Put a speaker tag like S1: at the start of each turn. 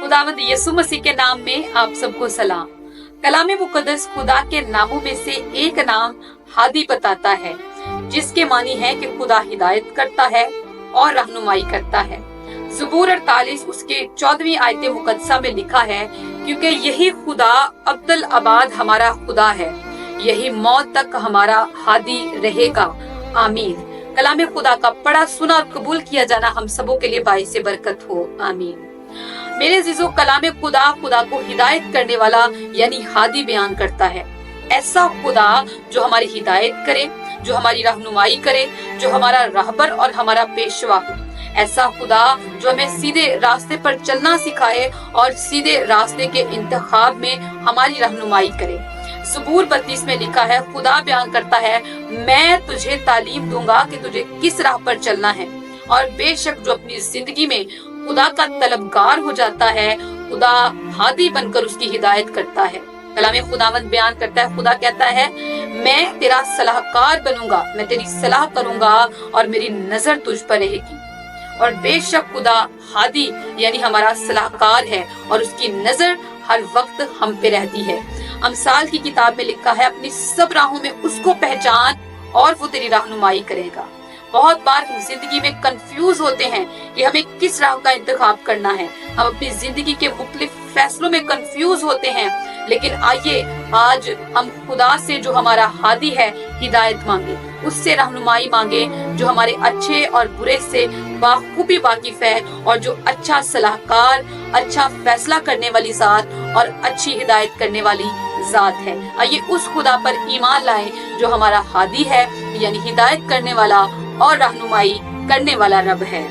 S1: खुदावंद यीशु मसीह के नाम में आप सबको सलाम। कलाम मुकद्दस खुदा के नामों में से एक नाम हादी बताता है, जिसके मानी है कि खुदा हिदायत करता है और रहनुमाई करता है। ज़बूर 48 उसके 14वीं आयत मुकद्दसा में लिखा है, क्योंकि यही खुदा अब्दुल आबाद हमारा खुदा है, यही मौत तक हमारा हादी रहेगा। आमीन। कलाम खुदा का पढ़ा सुना और कबूल किया जाना हम सबों के लिए बाइस बरकत हो। आमीन। मेरे अजीजों, कलाम खुदा खुदा को हिदायत करने वाला यानी हादी बयान करता है। ऐसा खुदा जो हमारी हिदायत करे, जो हमारी रहनुमाई करे, जो हमारा रहबर और हमारा पेशवा हो। ऐसा खुदा जो हमें सीधे रास्ते पर चलना सिखाए और सीधे रास्ते के इंतखाब में हमारी रहनुमाई करे। ज़बूर 32 में लिखा है, खुदा बयान करता है, मैं तुझे तालीम दूंगा कि तुझे किस राह पर चलना है। और बेशक जो अपनी जिंदगी में खुदा का तलबगार हो जाता है, खुदा हादी बनकर उसकी हिदायत करता है। कलाम खुदावंद बयान करता है, खुदा कहता है, मैं तेरा सलाहकार बनूंगा, मैं तेरी सलाह करूंगा और मेरी नजर तुझ पर रहेगी। और बेशक खुदा हादी यानी हमारा सलाहकार है और उसकी नजर हर वक्त हम पे रहती है। अमसाल की किताब में लिखा है, अपनी सब राहों में उसको पहचान और वो तेरी रहनुमाई करेगा। बहुत बार हम जिंदगी में कंफ्यूज होते हैं कि हमें किस राह का इंतखाब करना है। हम अपनी जिंदगी के मुख्तलिफ फैसलों में कंफ्यूज होते हैं, लेकिन आइए आज हम खुदा से जो हमारा हादी है हिदायत मांगे, उससे रहनुमाई मांगे, जो हमारे अच्छे और बुरे से बाखूबी वाकिफ है और जो अच्छा सलाहकार, अच्छा फैसला करने वाली जात और अच्छी हिदायत करने वाली जात है। आइए उस खुदा पर ईमान लाएं जो हमारा हादी है यानी हिदायत करने वाला और रहनुमाई करने वाला रब है।